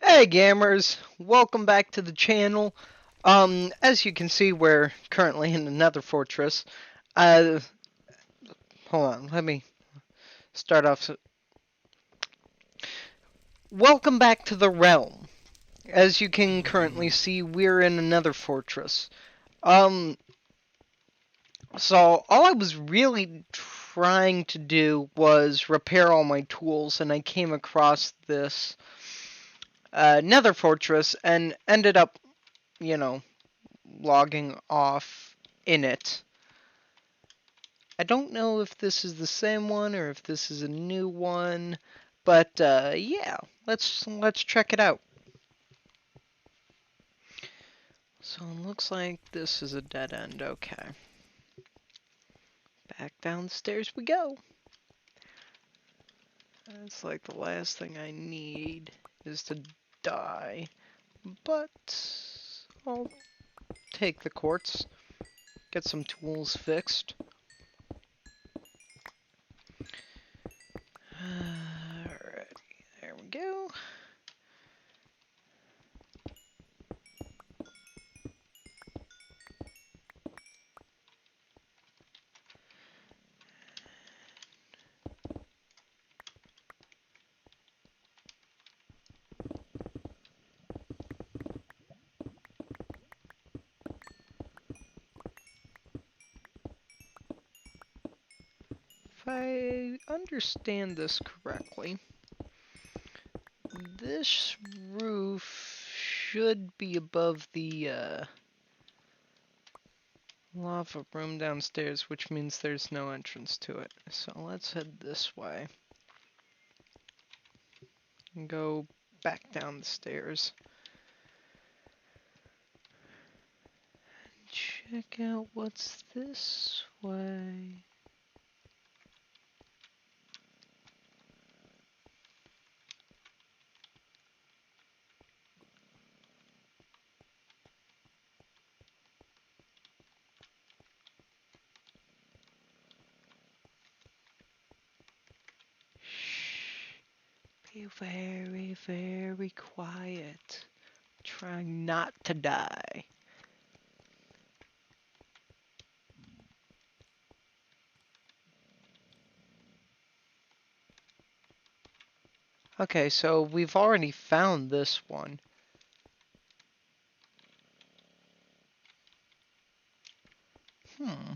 Hey gamers, welcome back to the channel. As you can see, we're currently in another fortress. Uh, Hold on, let me start off. Welcome back to the realm. As you can currently see, we're in another fortress. Um, so all I was really trying to do was repair all my tools, and I came across this nether fortress and ended up, you know, logging off in it. I don't know if this is the same one or if this is a new one, but yeah, let's check it out. So it looks like this is a dead end. Okay, back downstairs we go. It's like the last thing I need is to die, but I'll take the quartz, get some tools fixed. Alrighty, there we go. If I understand this correctly, this roof should be above the lava room downstairs, which means there's no entrance to it. So let's head this way and go back down the stairs. Check out what's this way. Be very, very quiet. Trying not to die. Okay, so we've already found this one. Hmm.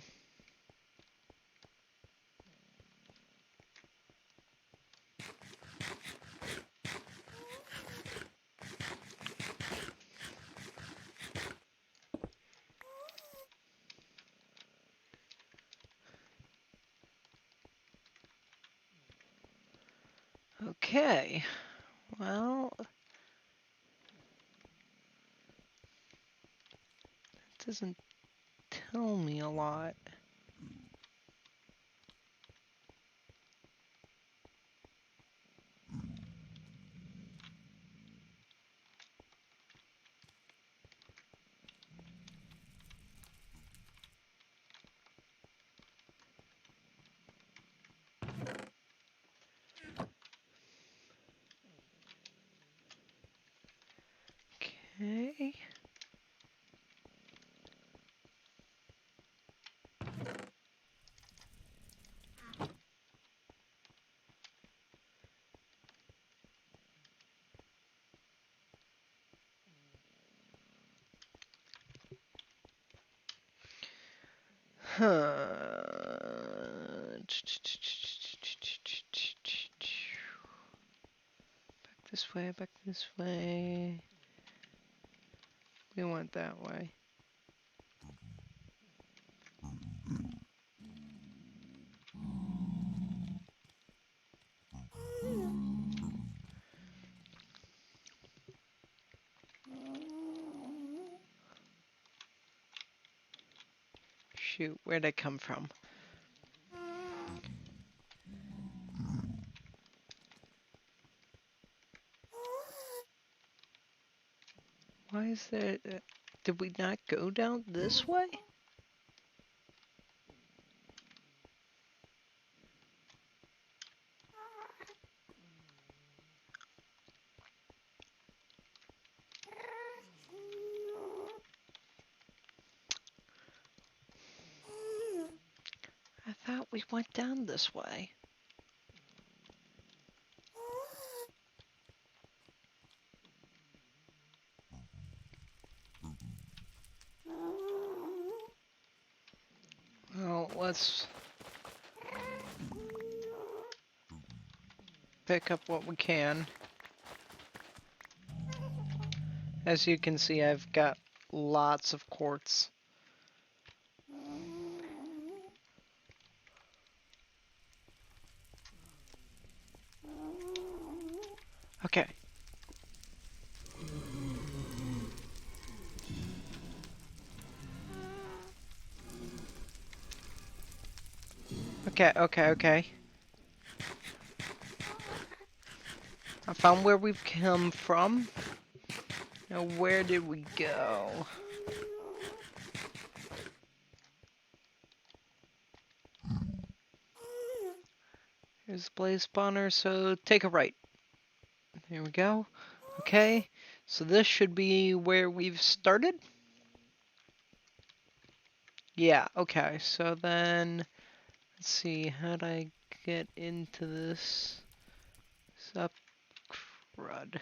Okay. Well, it doesn't tell me a lot. Okay. Huh. Back this way, back this way. We went that way. Shoot, where'd I come from? Why is there... did we not go down this way? we went down this way. Well, let's pick up what we can. As you can see, I've got lots of quartz. Okay. Okay. I found where we've come from. Now, where did we go? Here's the blaze spawner, so take a right. There we go. Okay, so this should be where we've started. Yeah, okay, so then, let's see, how'd I get into this? Sup, crud.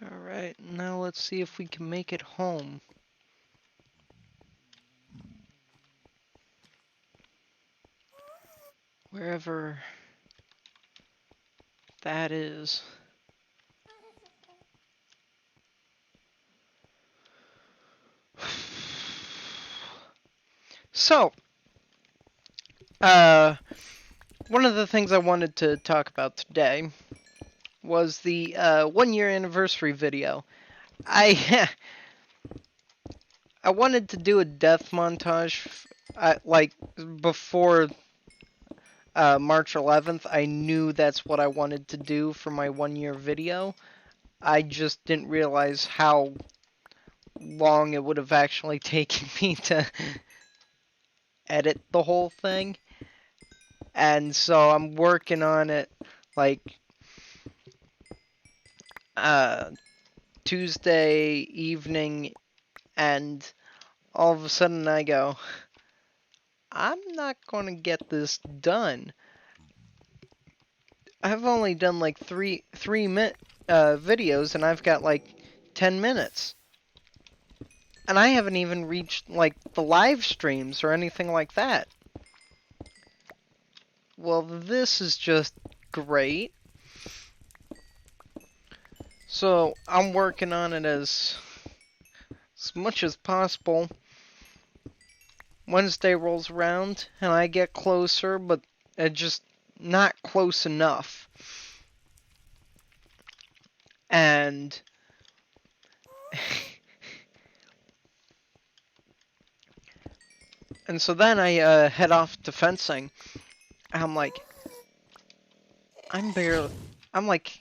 Alright, now let's see if we can make it home. Wherever that is. So, one of the things I wanted to talk about today was the 1 year anniversary video. I I wanted to do a death montage, like before March 11th. I knew that's what I wanted to do for my 1 year video. I just didn't realize how long it would have actually taken me to edit the whole thing. And so I'm working on it like uh, Tuesday evening, and all of a sudden I go, I'm not gonna get this done. I've only done like three videos, and I've got like 10 minutes. And I haven't even reached like the live streams or anything like that. Well, this is just great. So I'm working on it as much as possible. Wednesday rolls around and I get closer, but just not close enough. And and so then I head off to fencing. I'm like, I'm like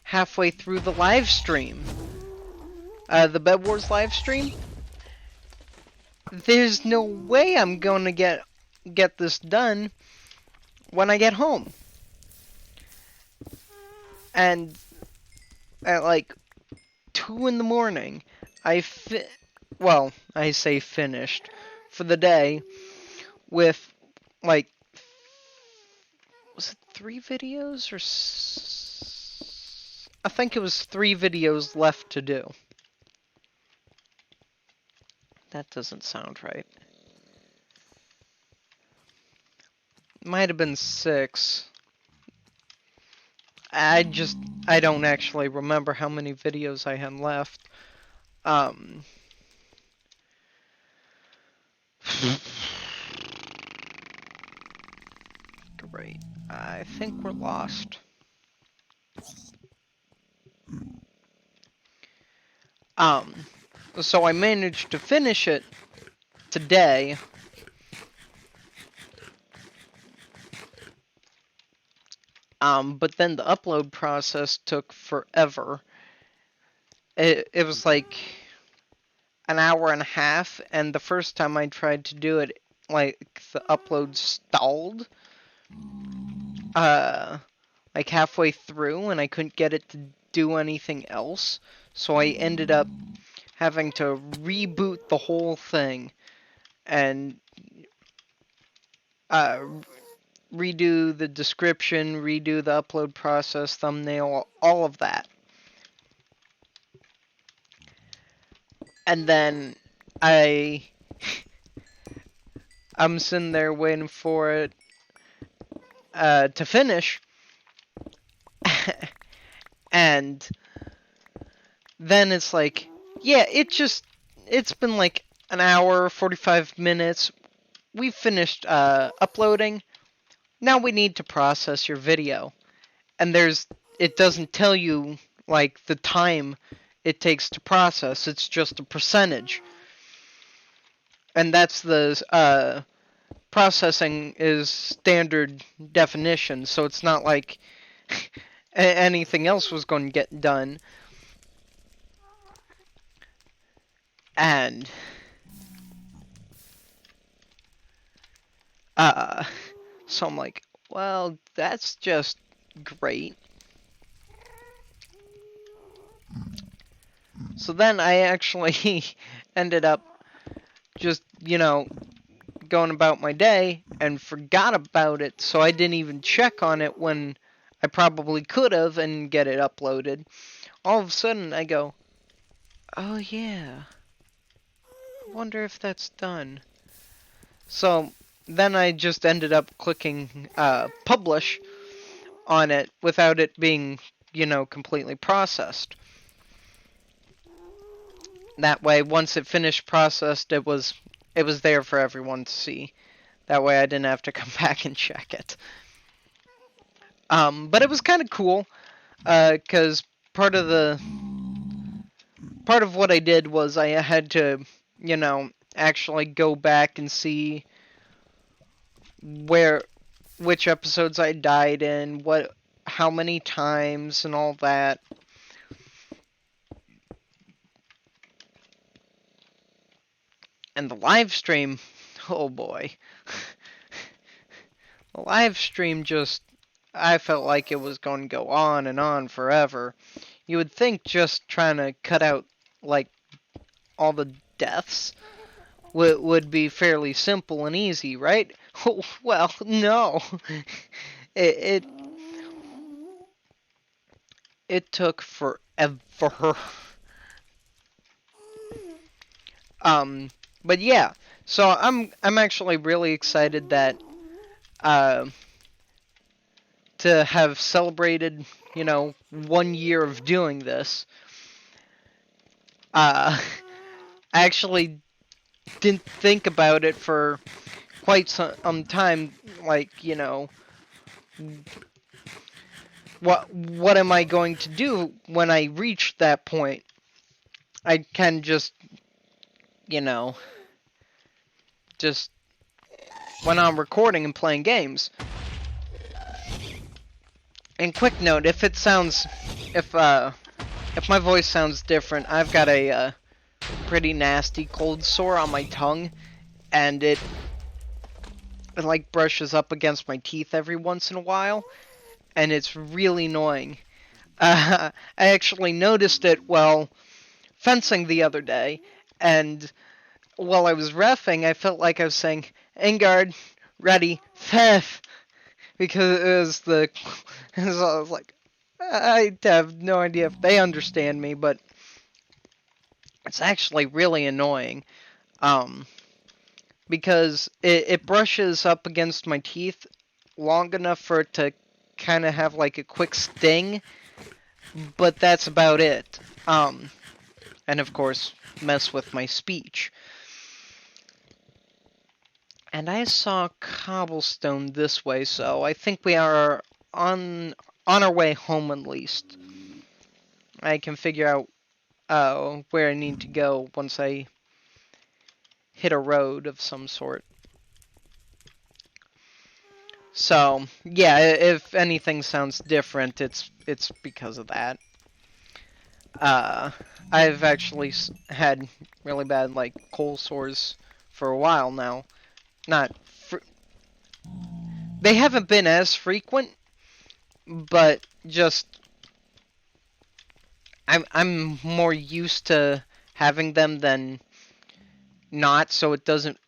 halfway through the live stream. The Bed Wars live stream. There's no way I'm gonna get this done when I get home. And at like 2 in the morning, I say finished for the day with like, was it 3 videos or I think it was 3 videos left to do. That doesn't sound right. Might have been 6. I don't actually remember how many videos I had left. Great. I think we're lost. Um, so I managed to finish it today. But then the upload process took forever. It was like an hour and a half, and the first time I tried to do it, like the upload stalled, uh, like halfway through, and I couldn't get it to do anything else. So I ended up having to reboot the whole thing and uh, redo the description, redo the upload process, thumbnail, all of that. And then I I'm sitting there waiting for it to finish, and then it's like, yeah, it's been like an hour, 45 minutes. We've finished uploading. Now we need to process your video. And it doesn't tell you like the time it takes to process. It's just a percentage. And that's the processing is standard definition, so it's not like anything else was going to get done. And so I'm like, well, that's just great. So then I actually ended up just, going about my day and forgot about it, so I didn't even check on it when I probably could have and get it uploaded. All of a sudden I go, oh yeah, I wonder if that's done. So then I just ended up clicking publish on it without it being, completely processed. That way, once it finished processed, it was there for everyone to see. That way, I didn't have to come back and check it. But it was kind of cool, because part of what I did was I had to, actually go back and see which episodes I died in, how many times, and all that. And the live stream, oh boy. The live stream I felt like it was going to go on and on forever. You would think just trying to cut out, like, all the deaths would be fairly simple and easy, right? Well, no. It, it, it took forever. But yeah, so I'm actually really excited that to have celebrated, 1 year of doing this. I actually didn't think about it for quite some time, like, what am I going to do when I reach that point? I can just, just went on recording and playing games. And quick note, if my voice sounds different, I've got a pretty nasty cold sore on my tongue, and it like brushes up against my teeth every once in a while, and it's really annoying. I actually noticed it while fencing the other day, and while I was reffing, I felt like I was saying, "Engard, ready, Fef," because it was so I was like, I have no idea if they understand me, but it's actually really annoying. Because it brushes up against my teeth long enough for it to kind of have like a quick sting, but that's about it. And of course, mess with my speech. And I saw cobblestone this way, so I think we are on our way home at least. I can figure out where I need to go once I hit a road of some sort. So, yeah, if anything sounds different, it's because of that. Uh, I've actually had really bad, like, cold sores for a while now. Not fr They haven't been as frequent, but just I'm more used to having them than not, so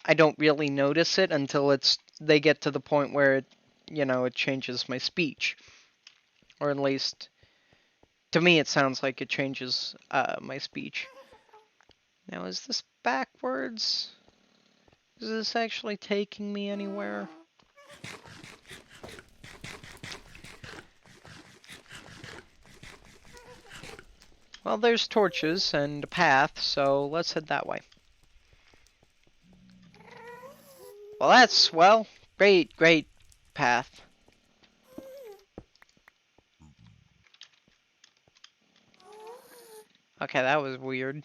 I don't really notice it until they get to the point where it changes my speech, or at least to me it sounds like it changes my speech. Now, is this backwards? Is this actually taking me anywhere? Well, there's torches and a path, so let's head that way. Well, that's, great path. Okay, that was weird.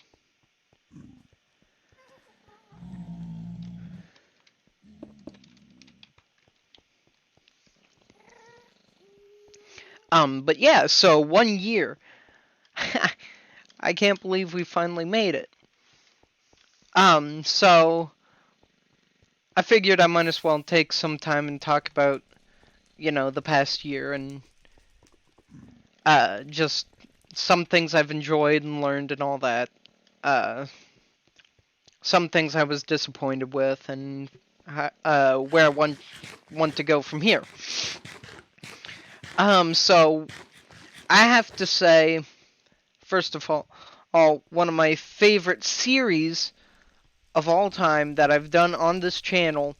But yeah, so 1 year. I can't believe we finally made it. So I figured I might as well take some time and talk about, the past year and just some things I've enjoyed and learned and all that. Uh, some things I was disappointed with and where I want to go from here. So I have to say, first of all, one of my favorite series of all time that I've done on this channel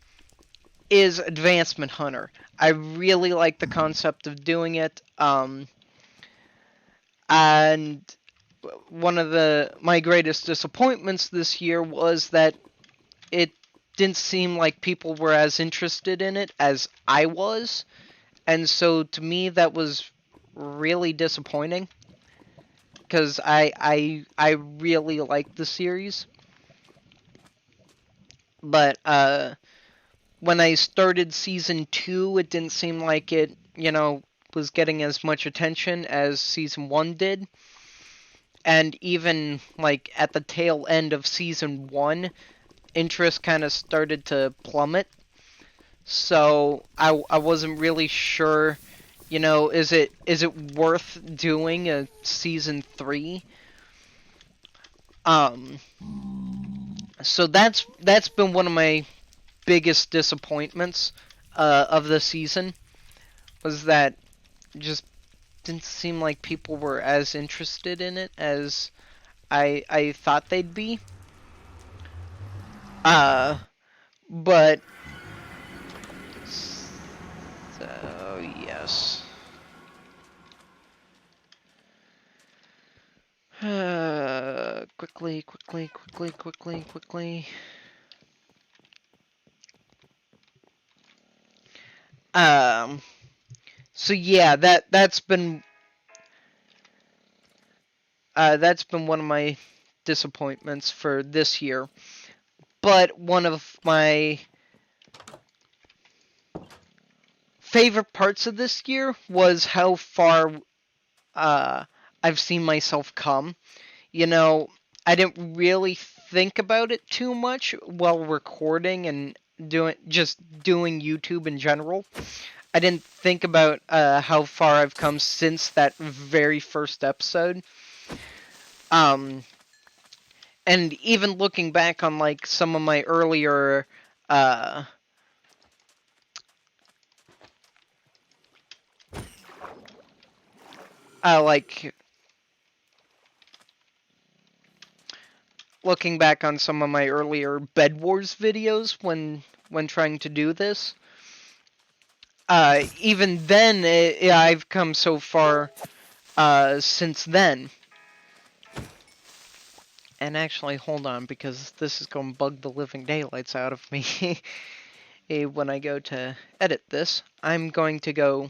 is Advancement Hunter. I really like the concept of doing it. And one of my greatest disappointments this year was that it didn't seem like people were as interested in it as I was. And so to me that was really disappointing because I really like the series. But when I started season 2, it didn't seem like it, was getting as much attention as season 1 did. And even like at the tail end of season 1, interest kind of started to plummet. So I wasn't really sure, is it worth doing a season 3? Um so that's been one of my biggest disappointments of the season, was that just didn't seem like people were as interested in it as I thought they'd be. Uh, but so yes. Quickly. Um. So yeah, that's been one of my disappointments for this year. But one of my favorite parts of this year was how far uh, I've seen myself come. You know, I didn't really think about it too much while recording and doing YouTube in general. I didn't think about how far I've come since that very first episode. Um, and even looking back on like some of my earlier uh, like looking back on some of my earlier Bed Wars videos when trying to do this. Even then, I've come so far since then. And actually, hold on, because this is going to bug the living daylights out of me when I go to edit this. I'm going to go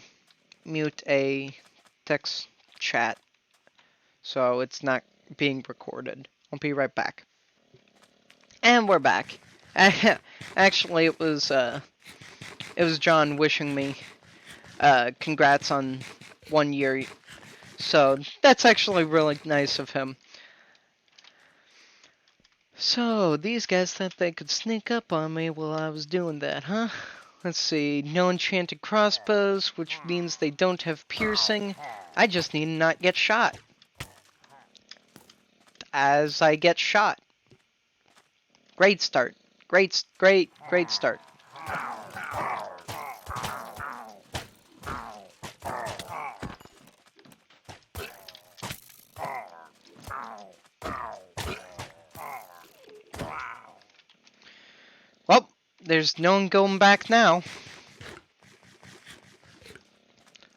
mute a text chat so it's not being recorded. I'll be right back. And we're back. Actually, it was John wishing me congrats on 1 year. So that's actually really nice of him. So these guys thought they could sneak up on me while I was doing that, huh? Let's see, no enchanted crossbows, which means they don't have piercing. I just need to not get shot. As I get shot. Great start. Great start. Well, there's no one going back now.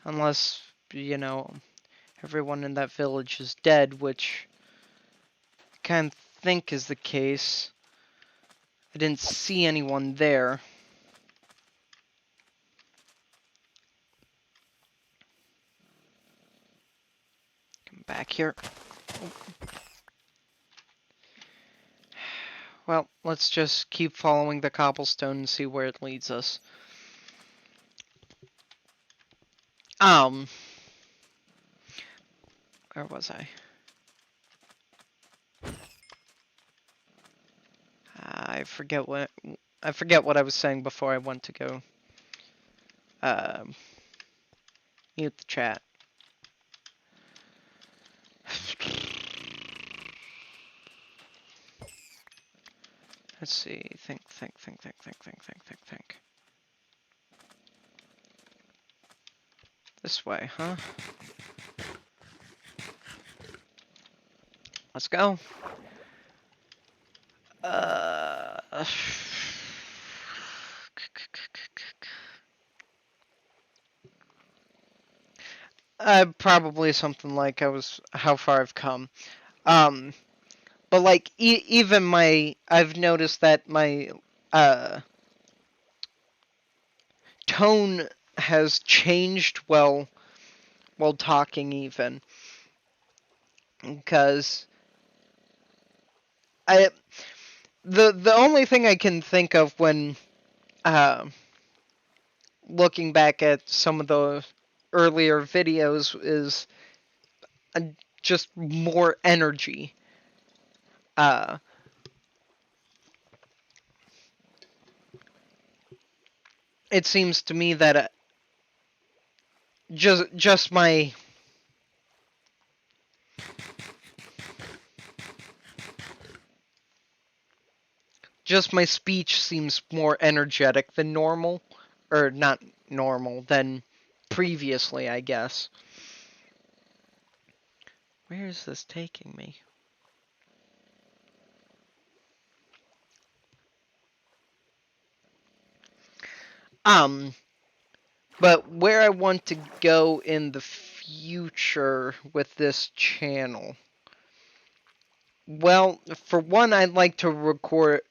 Unless, everyone in that village is dead, which I kind of think is the case. I didn't see anyone there. Come back here. Well, let's just keep following the cobblestone and see where it leads us. Where was I? I forget what I was saying before I went to go mute the chat. Let's see. Think. This way, huh? Let's go. Probably something like how far I've come. But like even I've noticed that my tone has changed while talking even, because the only thing I can think of when looking back at some of the earlier videos is just more energy. It seems to me that just my speech seems more energetic than normal, or not normal, than previously, I guess. Where is this taking me? But where I want to go in the future with this channel. Well, for one, I'd like to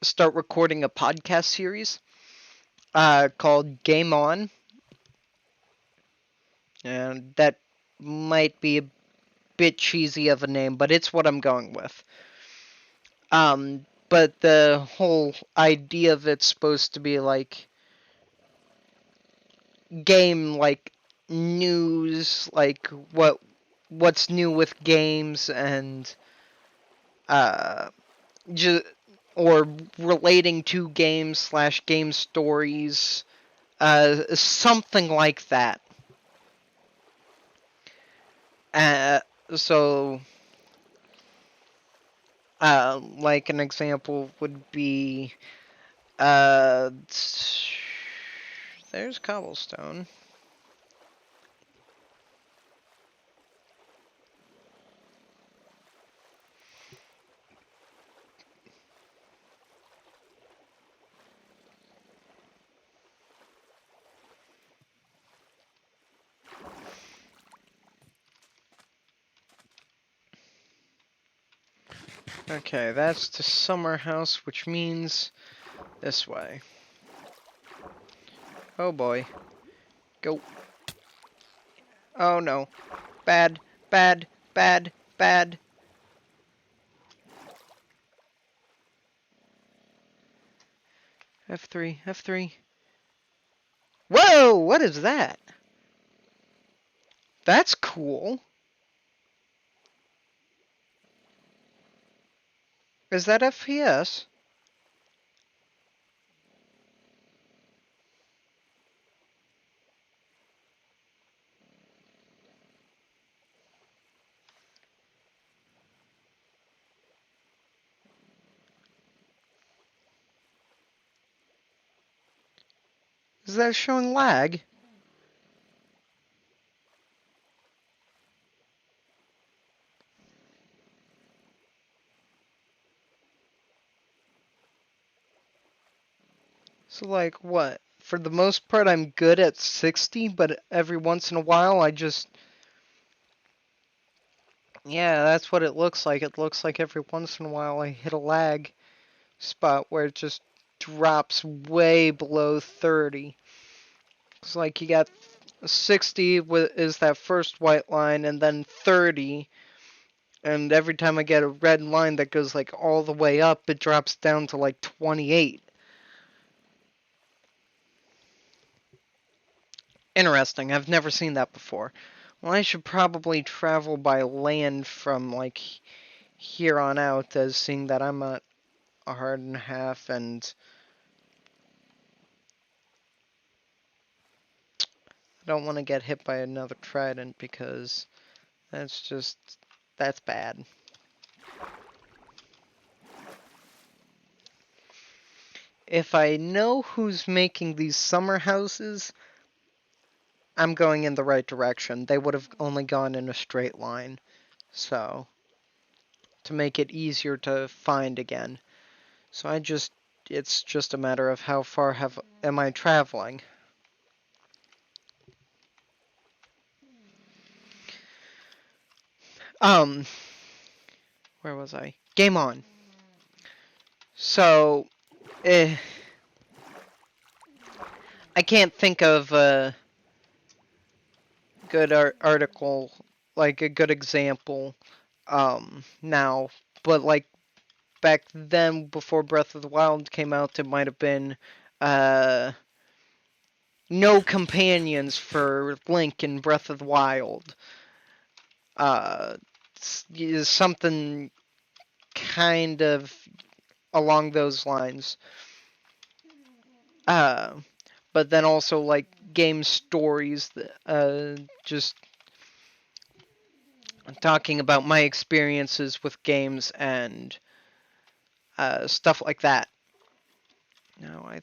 start recording a podcast series called Game On. And that might be a bit cheesy of a name, but it's what I'm going with. But the whole idea of it's supposed to be like game, like news, like what's new with games, and just or relating to games / game stories, something like that. So like an example would be there's cobblestone. Okay, that's the summer house, which means this way. Oh boy. Go. Oh no. Bad. F3, F3. Whoa! What is that? That's cool. Is that FPS? Is that showing lag? So, like, what? For the most part, I'm good at 60, but every once in a while, I just. Yeah, that's what it looks like. It looks like every once in a while I hit a lag spot where it just drops way below 30. It's like you got 60 is that first white line, and then 30. And every time I get a red line that goes like all the way up, it drops down to like 28. Interesting. I've never seen that before. Well, I should probably travel by land from like here on out, as seeing that I'm at a hard and a half, and I don't want to get hit by another trident because that's bad. If I know who's making these summer houses, I'm going in the right direction. They would have only gone in a straight line. So, to make it easier to find again. So it's just a matter of how far am I traveling. Um, where was I? Game on. So, eh, I can't think of a good article, like a good example, now, but like back then, before Breath of the Wild came out, it might have been, uh, no companions for Link in Breath of the Wild. Uh, something kind of along those lines. Uh, but then also like game stories, just talking about my experiences with games and stuff like that. Now I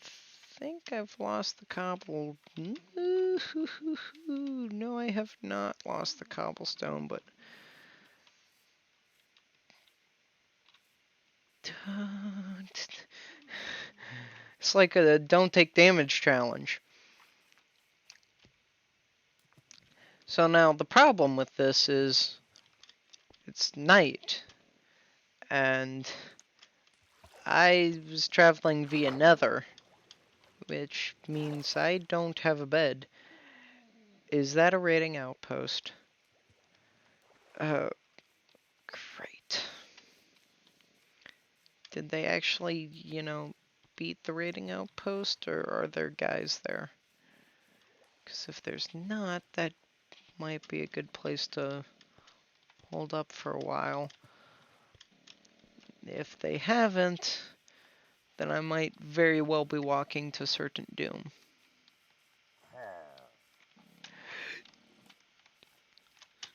think I've lost the cobble. No, I have not lost the cobblestone, but it's like a don't take damage challenge. So now the problem with this is it's night, and I was traveling via nether, which means I don't have a bed. Is that a raiding outpost? Oh, great. Did they actually, beat the raiding outpost, or are there guys there? Because if there's not, that might be a good place to hold up for a while. If they haven't, then I might very well be walking to certain doom.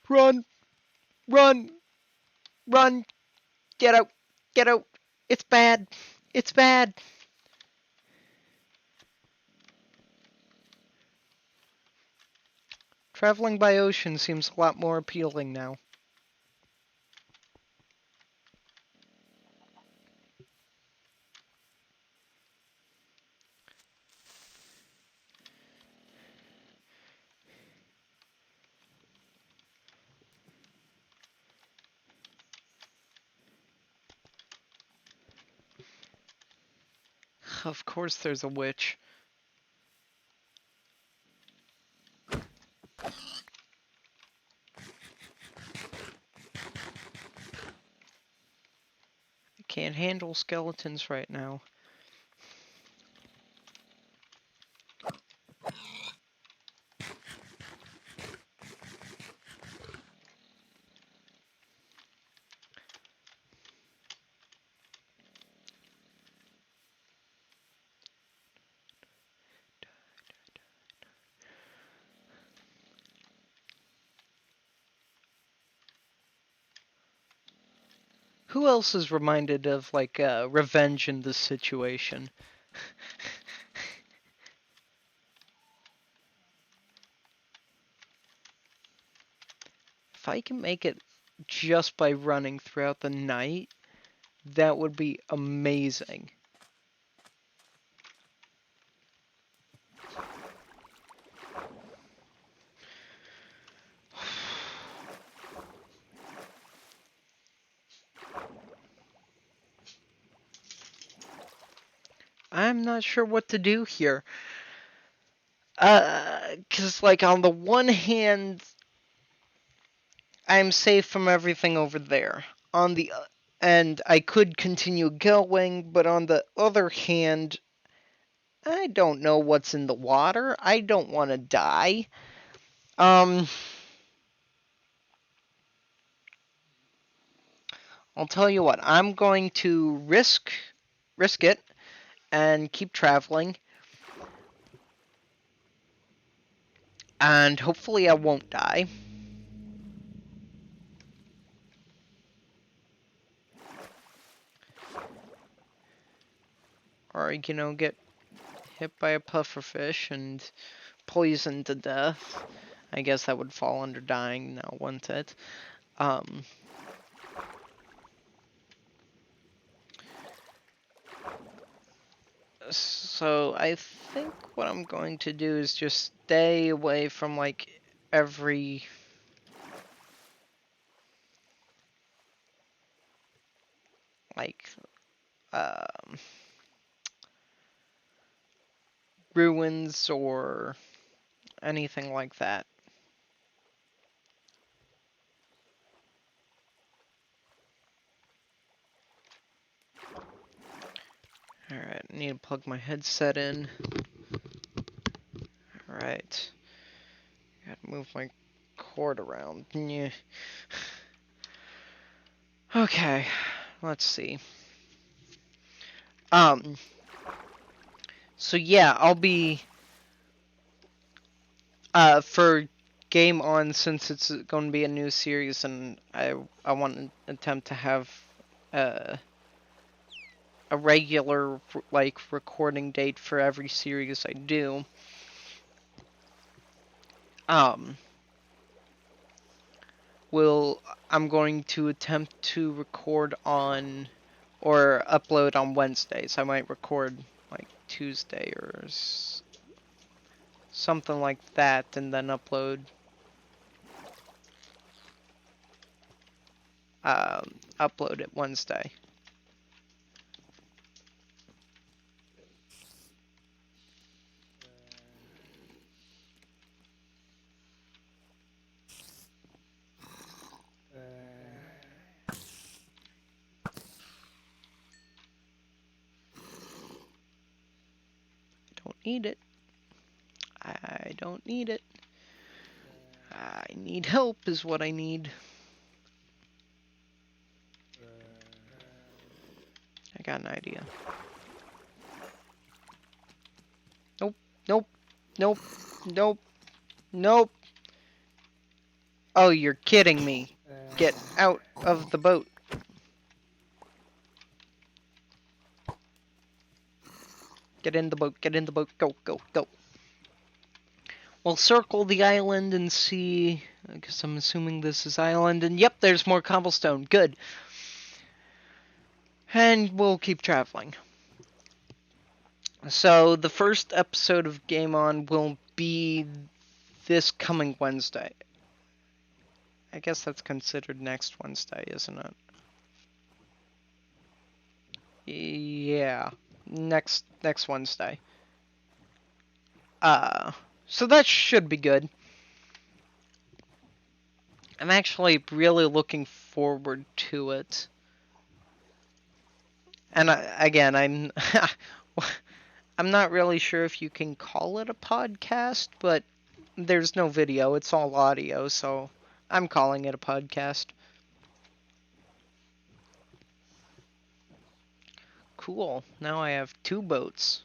Run! Run! Run! Get out! Get out! It's bad! It's bad! Traveling by ocean seems a lot more appealing now. Of course there's a witch. I can't handle skeletons right now. Who else is reminded of like revenge in this situation? If I can make it just by running throughout the night, that would be amazing. I'm not sure what to do here. 'Cause like on the one hand, I'm safe from everything over there. And I could continue going, but on the other hand, I don't know what's in the water. I don't want to die. Um, I'll tell you what. I'm going to risk it and keep traveling, and hopefully I won't die. Or, get hit by a pufferfish and poisoned to death. I guess that would fall under dying now, wouldn't it? Um, so I think what I'm going to do is just stay away from like every like um, ruins or anything like that. Alright, I need to plug my headset in. Alright. Gotta move my cord around. Yeah. Okay, let's see. Um, so yeah, I'll be for Game On, since it's going to be a new series, and I want to attempt to have uh, a regular like recording date for every series I do. Um, will I'm going to attempt to record on or upload on Wednesdays. I might record like Tuesday or something like that, and then upload it Wednesday. Don't need it. I don't need it. I need help is what I need. I got an idea. Nope, nope, nope, nope, nope. Oh, you're kidding me. Get out of the boat. Get in the boat, get in the boat, go, go, go. We'll circle the island and see. I guess I'm assuming this is island, and yep, there's more cobblestone. Good. And we'll keep traveling. So, the first episode of Game On will be this coming Wednesday. I guess that's considered next Wednesday, isn't it? Yeah, next Wednesday. Uh, so that should be good. I'm actually really looking forward to it. And again, I'm not really sure if you can call it a podcast, but there's no video, it's all audio, so I'm calling it a podcast. Cool. Now I have 2 boats.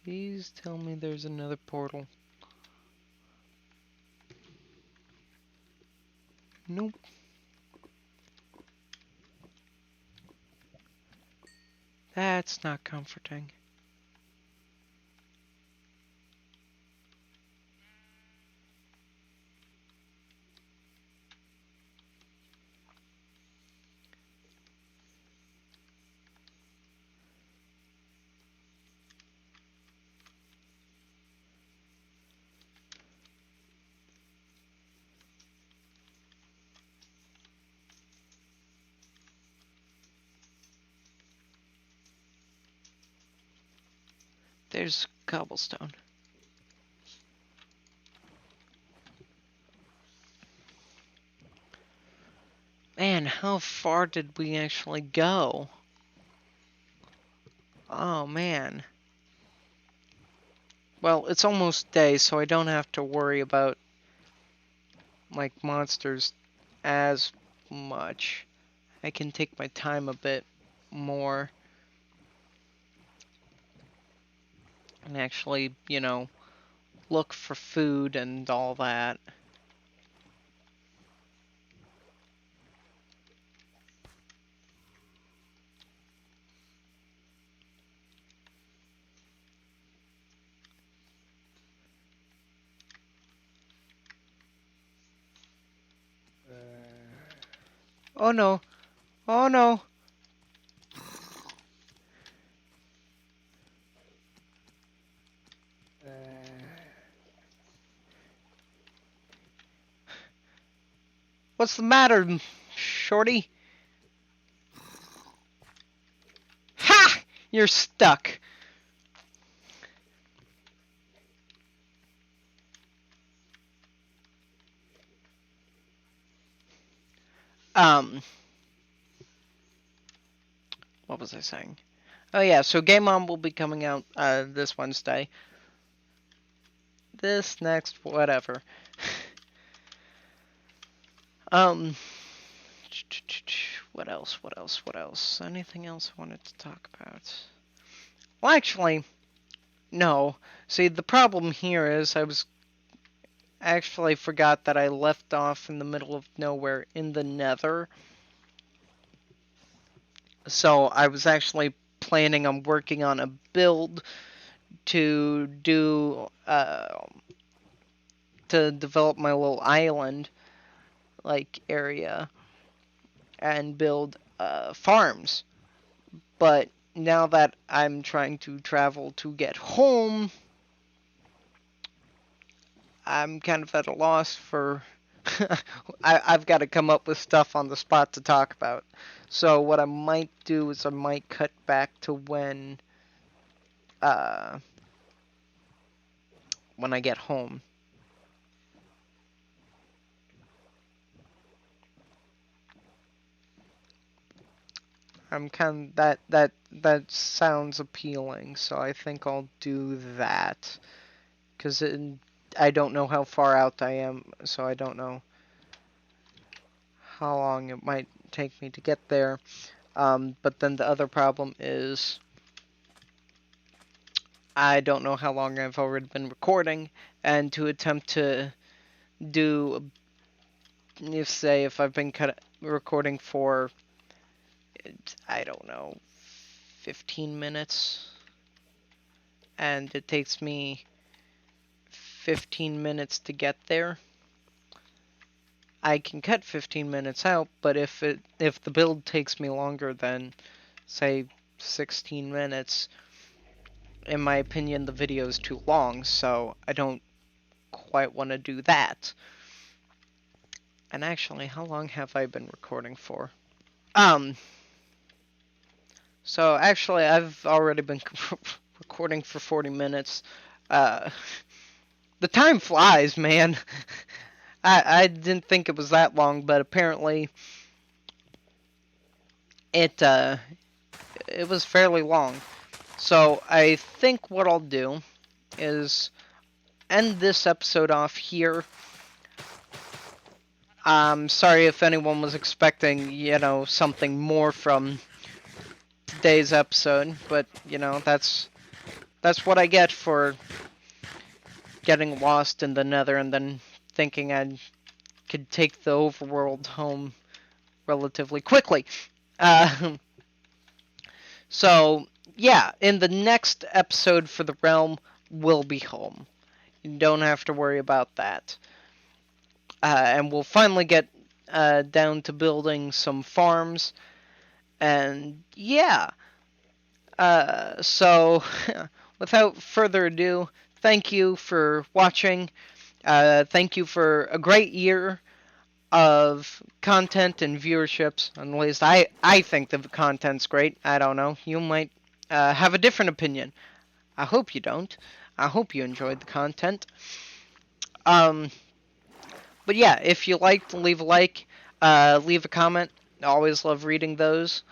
Please tell me there's another portal. Nope. That's not comforting. There's cobblestone. Man, how far did we actually go? Oh, man. Well, it's almost day, so I don't have to worry about, like, monsters as much. I can take my time a bit more. And actually, you know, look for food and all that. Oh no. Oh no. What's the matter, shorty? Ha! You're stuck. Um, what was I saying? Oh yeah, so Game On will be coming out this Wednesday. This next whatever. um, what else? What else? What else? Anything else I wanted to talk about? Well, actually, no. See, the problem here is I actually forgot that I left off in the middle of nowhere in the nether. So I was actually planning on working on a build to do to develop my little island like area and build farms. But now that I'm trying to travel to get home, I'm kind of at a loss for. I've got to come up with stuff on the spot to talk about. So what I might do is I might cut back to uh, when I get home. I'm kind of, that sounds appealing, so I think I'll do that. Cause I don't know how far out I am, so I don't know how long it might take me to get there. But then the other problem is I don't know how long I've already been recording, and to attempt to do, if I've been recording for, I don't know, 15 minutes, and it takes me 15 minutes to get there, I can cut 15 minutes out, but if the build takes me longer than, say, 16 minutes, in my opinion, the video is too long, so I don't quite want to do that. And actually, how long have I been recording for? So actually, I've already been recording for 40 minutes. The time flies, man. I didn't think it was that long, but apparently it was fairly long. So I think what I'll do is end this episode off here. Sorry if anyone was expecting, something more from today's episode, but, that's That's what I get for getting lost in the nether and then thinking I could take the overworld home relatively quickly. Uh, so, yeah, in the next episode for the realm, we'll be home. You don't have to worry about that. And we'll finally get down to building some farms. And yeah, so without further ado, thank you for watching. Thank you for a great year of content and viewerships. At least I think the content's great. I don't know. You might have a different opinion. I hope you don't. I hope you enjoyed the content. Um, but yeah, if you liked, leave a like, leave a comment. I always love reading those.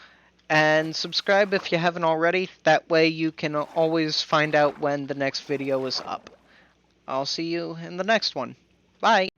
And subscribe if you haven't already. That way you can always find out when the next video is up. I'll see you in the next one. Bye.